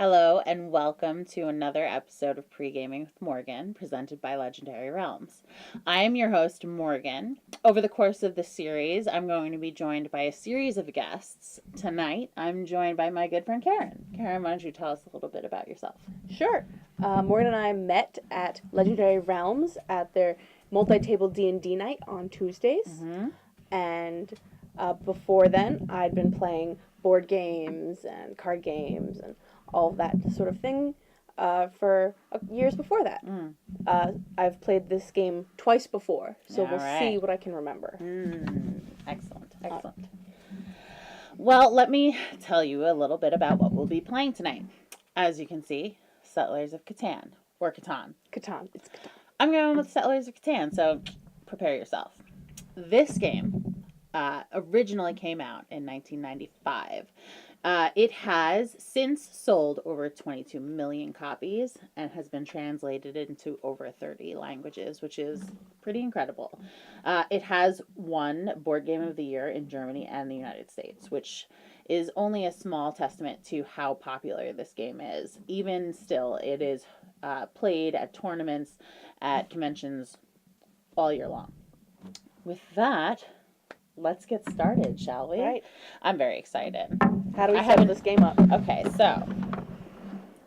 Hello and welcome to another episode of Pregaming with Morgan, presented by Legendary Realms. I am your host, Morgan. Over the course of this series, I'm going to be joined by a series of guests. Tonight, I'm joined by my good friend, Karen. Karen, why don't you tell us a little bit about yourself? Sure. Morgan and I met at Legendary Realms at their multi-table D&D night on Tuesdays. Mm-hmm. And before then, I'd been playing board games and card games and all of that sort of thing for years before that. I've played this game twice before, so we'll see what I can remember. Excellent. Well, let me tell you a little bit about what we'll be playing tonight. As you can see, Settlers of Catan, or Catan. Catan. It's Catan. I'm going with Settlers of Catan, so prepare yourself. This game originally came out in 1995. It has since sold over 22 million copies and has been translated into over 30 languages, which is pretty incredible. It has won Board Game of the Year in Germany and the United States, which is only a small testament to how popular this game is. Even still, it is played at tournaments, at conventions all year long. With that, let's get started, shall we? Right. I'm very excited. How do we set this game up? Okay, so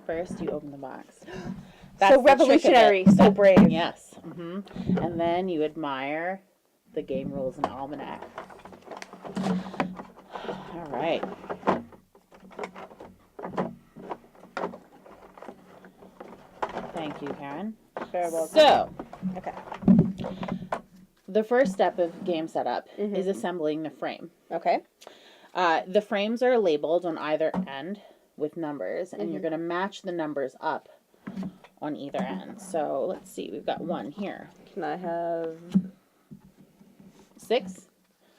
first you open the box. So revolutionary, so brave. Yes. Mm-hmm. And then you admire the game rules and almanac. All right. Thank you, Karen. Very well. So, Okay. the first step of game setup is assembling the frame. Okay. The frames are labeled on either end with numbers, and you're going to match the numbers up on either end. So let's see, we've got one here. Can I have 6?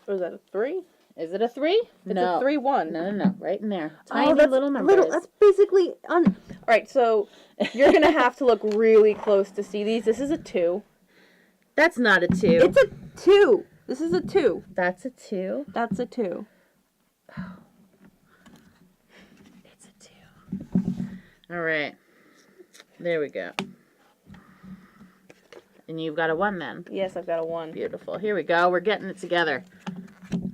Or is that a 3? Is it a 3? It's a 3-1. No, right in there. Tiny That's little numbers. That's basically All right, so you're gonna have to look really close to see these. This is a 2. That's not a 2. It's a 2. This is a 2. That's a 2. That's a 2. It's a 2. All right. There we go. And you've got a 1 then. Yes, I've got a 1. Beautiful. Here we go. We're getting it together.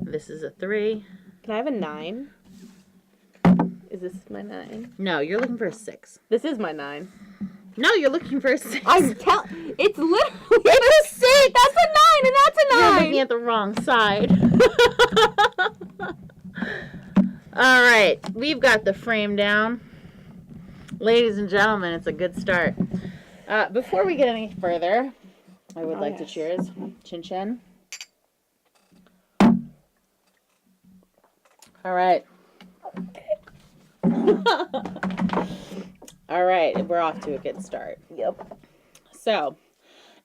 This is a 3. Can I have a 9? Is this my 9? No, you're looking for a 6. This is my 9. No, you're looking for a 6. It's literally a 6. That's a 9, and that's a 9. You're looking at the wrong side. All right, we've got the frame down. Ladies and gentlemen, it's a good start. Before we get any further, I would like to cheers. Chin chin. All right. All right, we're off to a good start. Yep. So,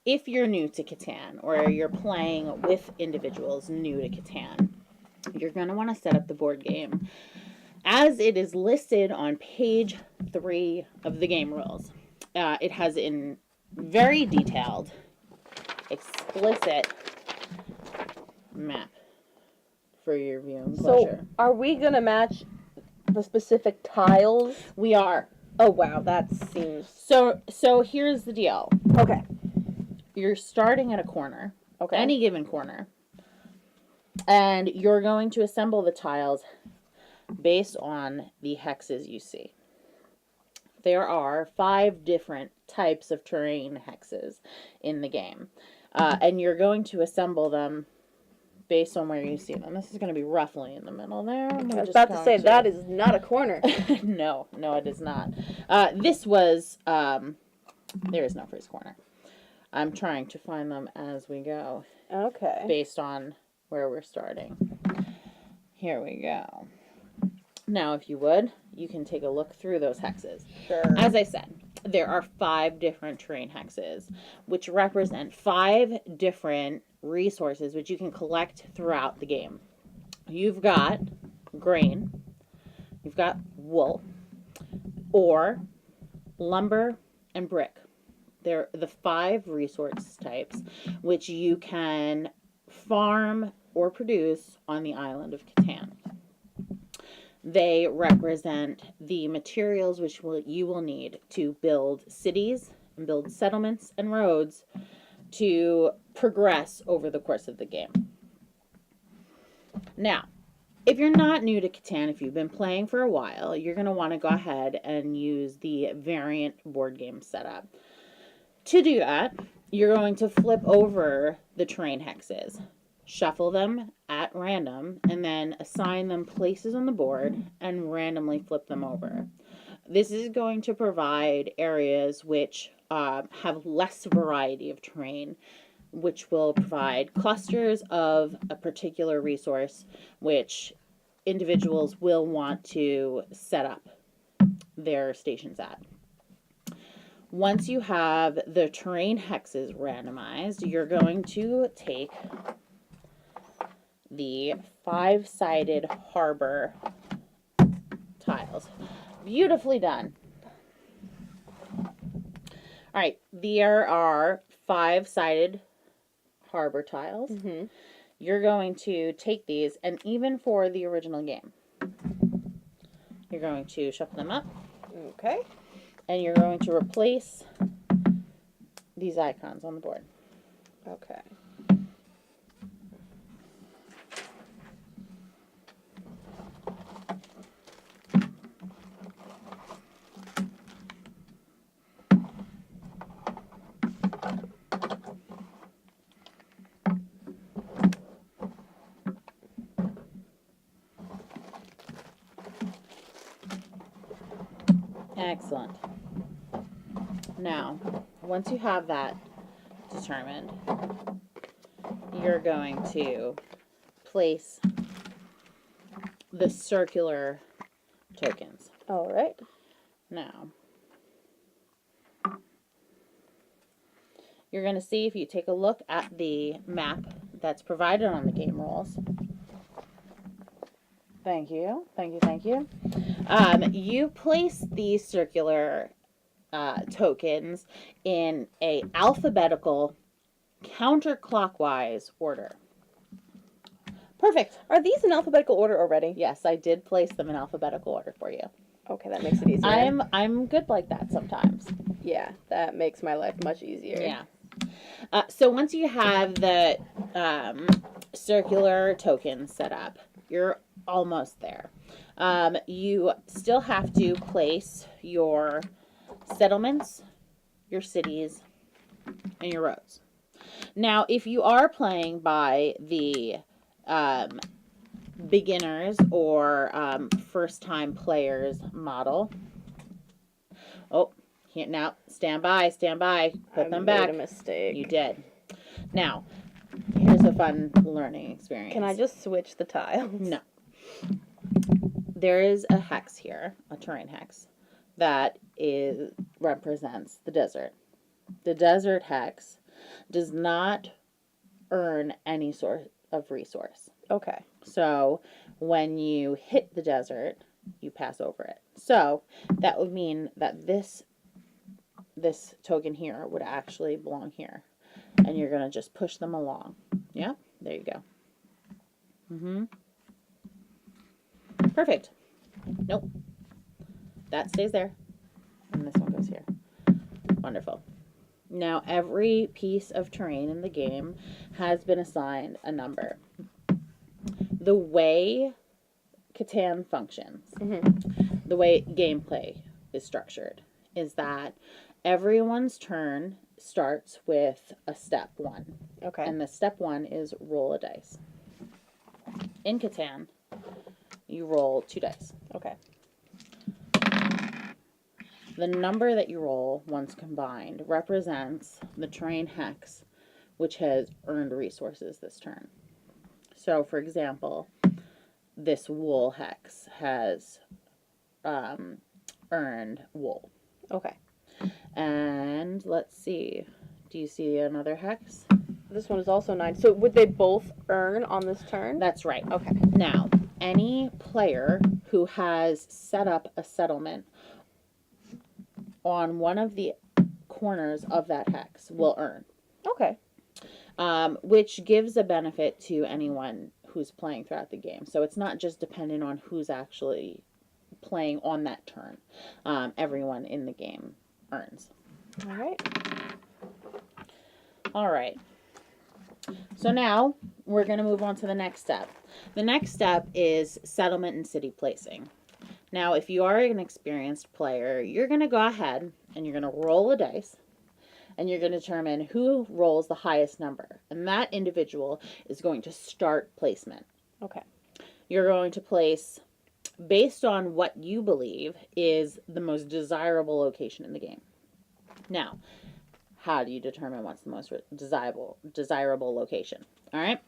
if you're new to Catan or you're playing with individuals new to Catan, you're going to want to set up the board game as it is listed on page 3 of the game rules. It has in very detailed, explicit map for your viewing pleasure. So, are we gonna match the specific tiles? We are. Oh wow, that seems... So here's the deal. Okay. You're starting at a corner. Okay. Any given corner. And you're going to assemble the tiles based on the hexes you see. There are 5 different types of terrain hexes in the game. And you're going to assemble them based on where you see them. This is going to be roughly in the middle there. I was about to say, that is not a corner. No, it is not. This was, there is no first corner. I'm trying to find them as we go. Okay. Based on where we're starting. Here we go. Now, if you would, you can take a look through those hexes. Sure. As I said, there are 5 different terrain hexes, which represent 5 different resources which you can collect throughout the game. You've got grain, you've got wool, ore, lumber, and brick. They're the 5 resource types which you can farm or produce on the island of Catan. They represent the materials which you will need to build cities and build settlements and roads to progress over the course of the game. Now, if you're not new to Catan, if you've been playing for a while, you're going to want to go ahead and use the variant board game setup. To do that, you're going to flip over the terrain hexes, shuffle them at random, and then assign them places on the board and randomly flip them over. This is going to provide areas which have less variety of terrain, which will provide clusters of a particular resource which individuals will want to set up their stations at. Once you have the terrain hexes randomized, you're going to take the 5-sided harbor tiles. Beautifully done. All right, there are 5-sided harbor tiles. Mm-hmm. You're going to take these, and even for the original game, you're going to shuffle them up. Okay. And you're going to replace these icons on the board. Okay. Excellent. Now, once you have that determined, you're going to place the circular tokens. All right. Now, you're going to see, if you take a look at the map that's provided on the game rules. Thank you. Thank you. Thank you. You place these circular tokens in a alphabetical counterclockwise order. Perfect. Are these in alphabetical order already? Yes, I did place them in alphabetical order for you. Okay, that makes it easier. I'm good like that sometimes. Yeah, that makes my life much easier. Yeah. So once you have the circular tokens set up, you're almost there. You still have to place your settlements, your cities, and your roads. Now, if you are playing by the beginners or first-time players model, now stand by, put them back. I made a mistake. You did. Now, here's a fun learning experience. Can I just switch the tiles? No. There is a hex here, a terrain hex, that represents the desert. The desert hex does not earn any sort of resource. Okay. So when you hit the desert, you pass over it. So that would mean that this token here would actually belong here. And you're going to just push them along. Yeah? There you go. Mm-hmm. Perfect. Nope. That stays there. And this one goes here. Wonderful. Now, every piece of terrain in the game has been assigned a number. The way Catan functions, the way gameplay is structured, is that everyone's turn starts with a step 1. Okay. And the step 1 is roll a dice. In Catan, you roll 2 dice. Okay. The number that you roll, once combined, represents the terrain hex, which has earned resources this turn. So, for example, this wool hex has earned wool. Okay. And let's see. Do you see another hex? This one is also 9. So would they both earn on this turn? That's right. Okay. Now, any player who has set up a settlement on one of the corners of that hex will earn. Okay. Which gives a benefit to anyone who's playing throughout the game. So it's not just dependent on who's actually playing on that turn. Everyone in the game earns. All right. All right. So now we're going to move on to the next step. The next step is settlement and city placing. Now, if you are an experienced player, you're going to go ahead and you're going to roll a dice and you're going to determine who rolls the highest number. And that individual is going to start placement. Okay. You're going to place based on what you believe is the most desirable location in the game. Now, how do you determine what's the most desirable location? All right,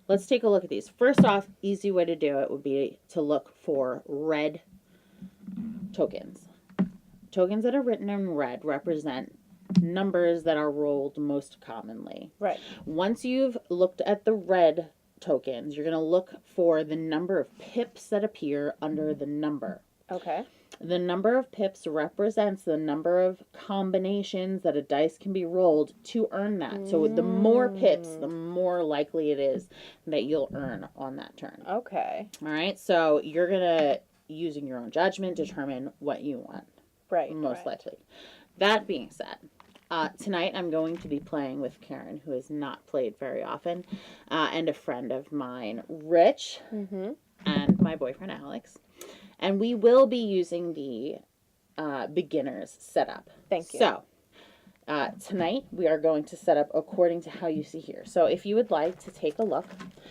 let's take a look at these. First off, easy way to do it would be to look for red tokens. Tokens that are written in red represent numbers that are rolled most commonly. Right. Once you've looked at the red tokens, you're going to look for the number of pips that appear under the number. Okay. The number of pips represents the number of combinations that a dice can be rolled to earn that. So the more pips, the more likely it is that you'll earn on that turn. Okay. All right. So you're going to, using your own judgment, determine what you want. Right. Most likely. That being said, tonight I'm going to be playing with Karen, who has not played very often, and a friend of mine, Rich, and my boyfriend, Alex. And we will be using the beginner's setup. Thank you. So, tonight we are going to set up according to how you see here. So if you would like to take a look,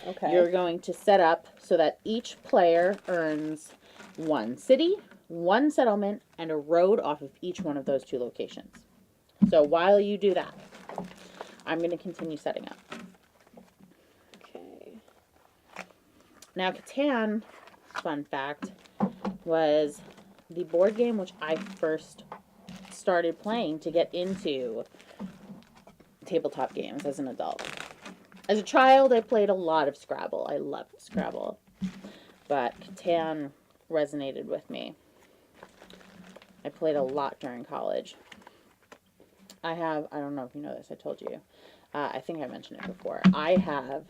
Okay. you're going to set up so that each player earns one city, one settlement, and a road off of each one of those two locations. So while you do that, I'm going to continue setting up. Okay. Now, Catan, fun fact, was the board game which I first started playing to get into tabletop games as an adult. As a child, I played a lot of Scrabble. I loved Scrabble. But Catan resonated with me. I played a lot during college. I don't know if you know this, I told you. I think I mentioned it before. I have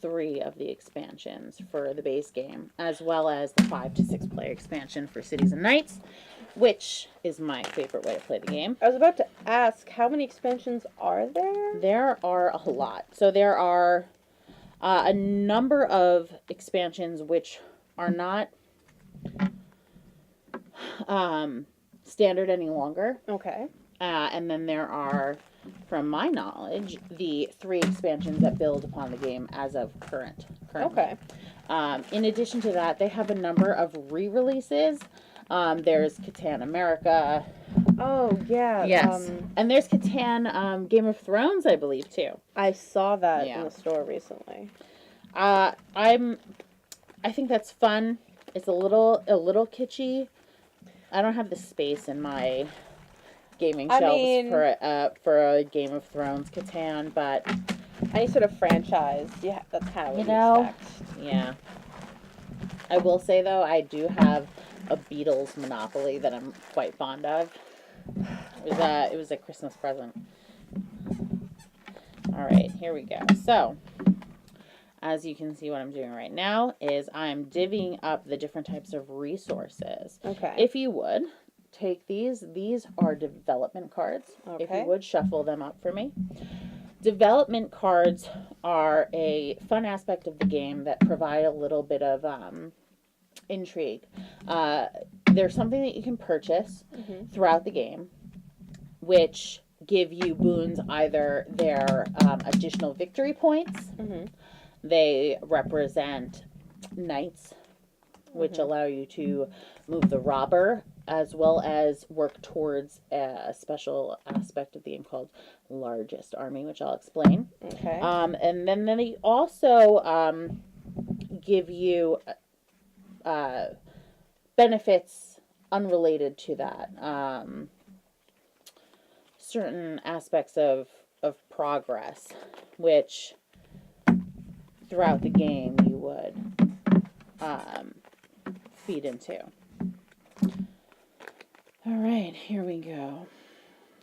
3 of the expansions for the base game, as well as the 5 to 6 player expansion for Cities and Knights, which is my favorite way to play the game. I was about to ask, how many expansions are there? There are a lot. So there are a number of expansions which are not standard any longer. Okay. And then there are, from my knowledge, the 3 expansions that build upon the game as of currently. Okay. In addition to that, they have a number of re-releases. There's Catan America. Oh, yeah. Yes. And there's Catan Game of Thrones, I believe, too. I saw that Yeah. in the store recently. I think that's fun. It's a little kitschy. I don't have the space in my gaming shelves for a Game of Thrones Catan, but any sort of franchise, yeah, that's kind of what you expect. Yeah. I will say though, I do have a Beatles Monopoly that I'm quite fond of. It was a Christmas present. All right, here we go. So, as you can see, what I'm doing right now is I'm divvying up the different types of resources. Okay. If you would, take these. These are development cards. Okay. If you would, shuffle them up for me. Development cards are a fun aspect of the game that provide a little bit of intrigue. They're something that you can purchase throughout the game, which give you boons. Either they're additional victory points. They represent knights, which allow you to move the robber, as well as work towards a special aspect of the game called largest army, which I'll explain. Okay. And then they also give you benefits unrelated to that. Certain aspects of progress, which throughout the game you would feed into. All right, here we go.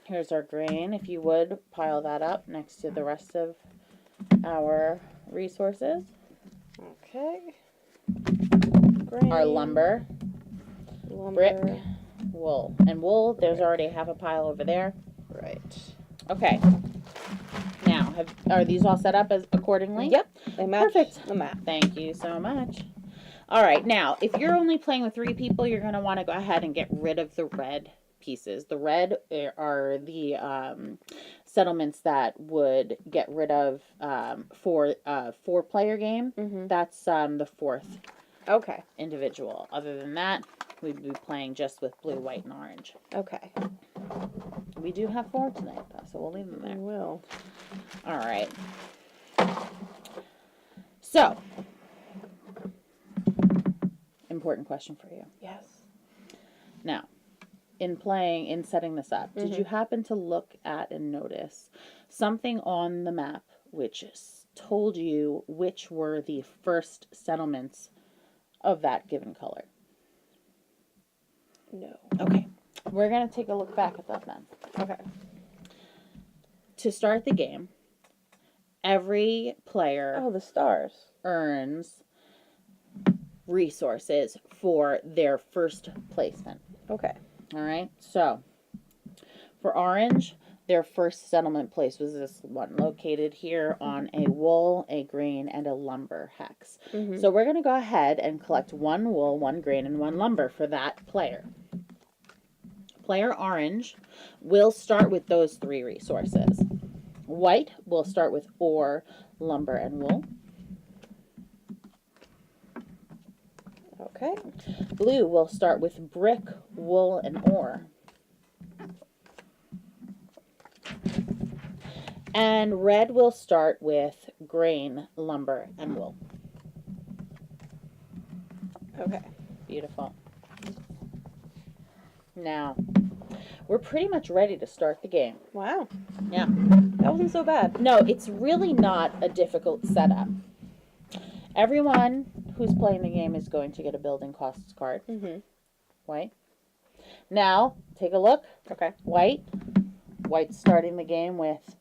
Here's our grain. If you would, pile that up next to the rest of our resources. Okay. Our Grain, lumber, brick, wool. And wool, there's already half a pile over there. Right. Okay. Now, are these all set up as accordingly? Yep. They match Perfect. the map. Thank you so much. All right. Now, if you're only playing with 3 people, you're going to want to go ahead and get rid of the red pieces. The red are the settlements that would get rid of for a 4-player game. That's the 4th individual. Other than that, we'd be playing just with blue, white, and orange. Okay. We do have 4 tonight, though, so we'll leave them there. We will. All right. So, important question for you. Yes. Now, in setting this up, did you happen to look at and notice something on the map which told you which were the first settlements of that given color? No. Okay. We're going to take a look back at that then. Okay. To start the game, every player Oh, the stars. earns resources for their first placement. Okay. All right. So, for orange, their first settlement place was this one located here on a wool, a grain, and a lumber hex. So we're going to go ahead and collect 1 wool, 1 grain, and 1 lumber for that player. Player orange will start with those 3 resources. White will start with ore, lumber, and wool. Okay. Blue will start with brick, wool, and ore. And red will start with grain, lumber, and wool. Okay. Beautiful. Now, we're pretty much ready to start the game. Wow. Yeah. That wasn't so bad. No, it's really not a difficult setup. Everyone who's playing the game is going to get a building costs card. White. Now, take a look. Okay. White. White's starting the game with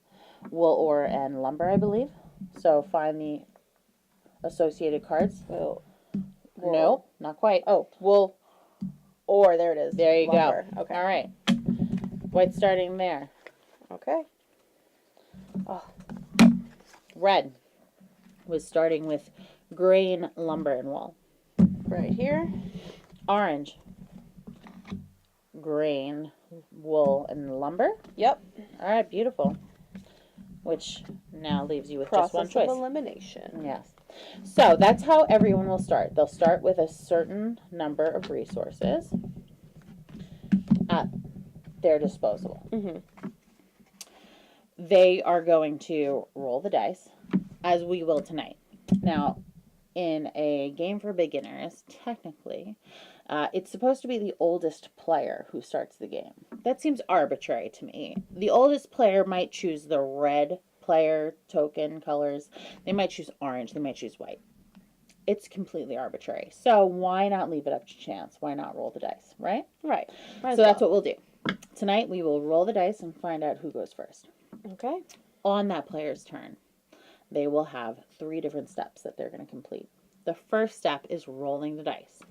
wool, ore, and lumber, I believe. So find the associated cards. Wool. No, not quite. Oh, wool. Ore. There it is. There you Lumber. go. Okay. All right. White's starting there. Okay. Oh. Red was starting with grain, lumber, and wool. Right here. Orange. Grain, wool, and lumber. Yep. All right, beautiful. Which now leaves you with Process just one choice. of elimination. Yes. So that's how everyone will start. They'll start with a certain number of resources at their disposal. They are going to roll the dice, as we will tonight. Now, in a game for beginners, technically, it's supposed to be the oldest player who starts the game. That seems arbitrary to me. The oldest player might choose the red player token colors. They might choose orange. They might choose white. It's completely arbitrary. So why not leave it up to chance? Why not roll the dice, right? Right. So that's what we'll do. Tonight we will roll the dice and find out who goes first. Okay. On that player's turn, they will have 3 different steps that they're going to complete. The first step is rolling the dice.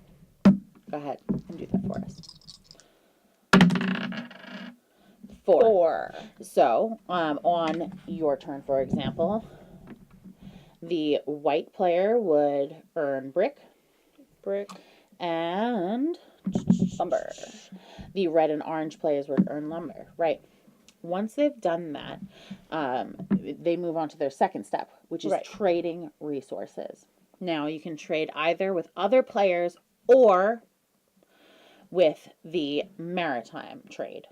Go ahead and do that for us. 4. So, on your turn, for example, the white player would earn brick. And Lumber. The red and orange players would earn lumber. Right. Once they've done that, they move on to their second step, which is trading resources. Now, you can trade either with other players or with the maritime trade.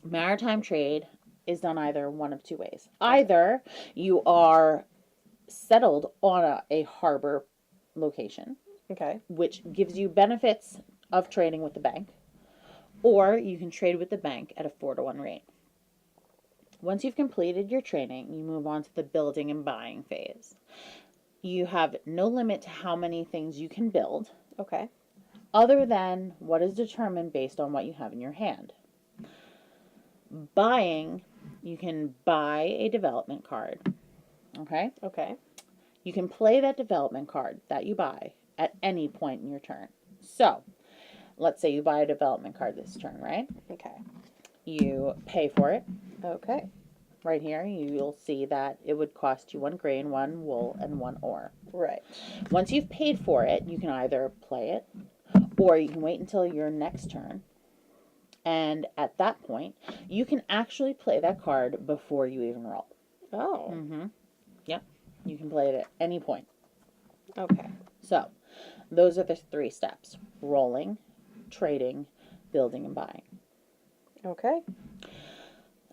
Maritime trade is done either one of 2 ways. Either you are settled on a harbor location, which gives you benefits of trading with the bank, or you can trade with the bank at a 4-to-1 rate. Once you've completed your trading, you move on to the building and buying phase. You have no limit to how many things you can build, other than what is determined based on what you have in your hand. Buying, you can buy a development card. You can play that development card that you buy at any point in your turn. So, let's say you buy a development card this turn, right? Okay. You pay for it. Okay. Right here, you'll see that it would cost you 1 grain, 1 wool, and 1 ore. Right. Once you've paid for it, you can either play it, or you can wait until your next turn. And at that point, you can actually play that card before you even roll. Oh. Mm-hmm. Yep. You can play it at any point. Okay. So, those are the 3 steps. Rolling, trading, building, and buying. Okay.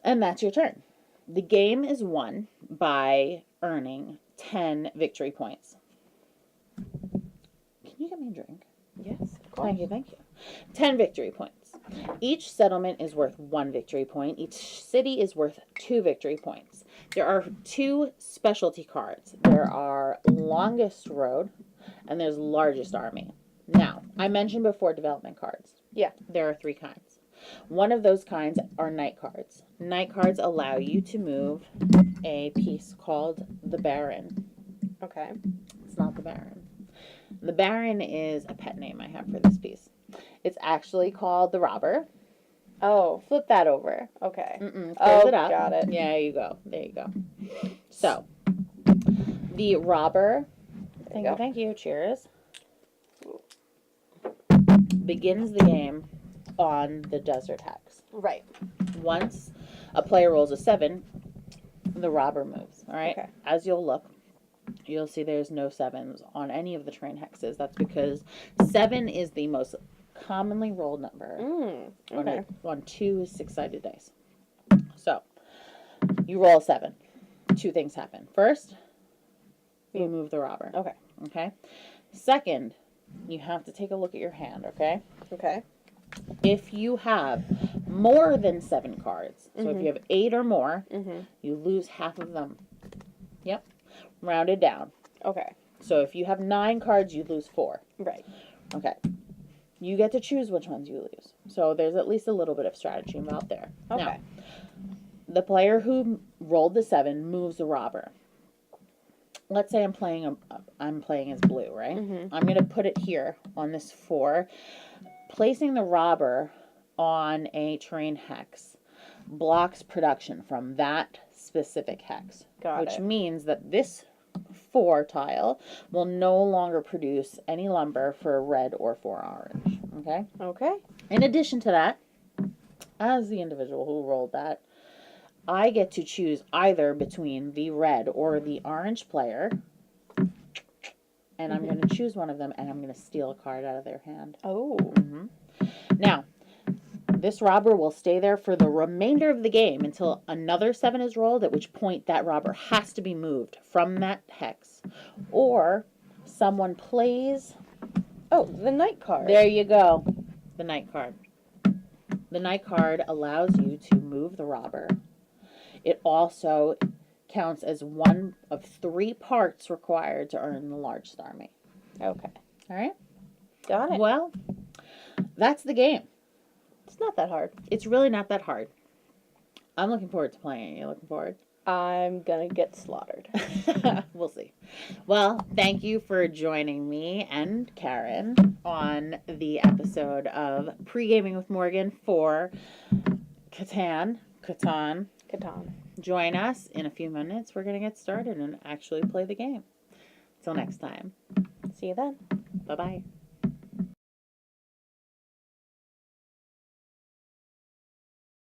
And that's your turn. The game is won by earning 10 victory points. Can you get me a drink? Yes, of course. Thank you. 10 victory points. Each settlement is worth 1 victory point. Each city is worth 2 victory points. There are 2 specialty cards. There are Longest Road and there's Largest Army. Now, I mentioned before development cards. Yeah. There are 3 kinds. One of those kinds are night cards. Night cards allow you to move a piece called the Baron. Okay. It's not the Baron. The Baron is a pet name I have for this piece. It's actually called the Robber. Oh. Flip that over. Okay. Close it up. Got it. Yeah, you go. There you go. So, the Robber. Thank you. Cheers. Begins the game on the desert hex. Right. Once a player rolls a 7, the Robber moves. All right. Okay. As you'll look, you'll see there's no 7s on any of the train hexes. That's because 7 is the most commonly rolled number Okay. on 2 6-sided dice. So, you roll a 7. 2 things happen. First, you move the Robber. Okay. Okay. Second, you have to take a look at your hand, okay? Okay. If you have more than 7 cards, so if you have 8 or more, you lose half of them. Yep. Rounded down. Okay. So if you have 9 cards, you lose 4. Right. Okay. You get to choose which ones you lose. So there's at least a little bit of strategy involved there. Okay. Now, the player who rolled the 7 moves the Robber. Let's say I'm playing as blue, right? I'm going to put it here on this 4. Placing the Robber on a train hex blocks production from that specific hex. Which means that this 4 tile will no longer produce any lumber for red or for orange. Okay? Okay. In addition to that, as the individual who rolled that, I get to choose either between the red or the orange player. And I'm going to choose one of them and I'm going to steal a card out of their hand. Oh. Now, this Robber will stay there for the remainder of the game until another 7 is rolled, at which point that Robber has to be moved from that hex. Or someone plays... Oh, the night card. There you go. The night card. The night card allows you to move the Robber. It also counts as one of 3 parts required to earn the Largest Army. Okay. All right? Got it. Well, that's the game. It's not that hard. It's really not that hard. I'm looking forward to playing it. You looking forward? I'm gonna get slaughtered. We'll see. Well, thank you for joining me and Karen on the episode of Pregaming with Morgan for Catan. Join us in a few minutes. We're going to get started and actually play the game. Till next time. See you then. Bye-bye.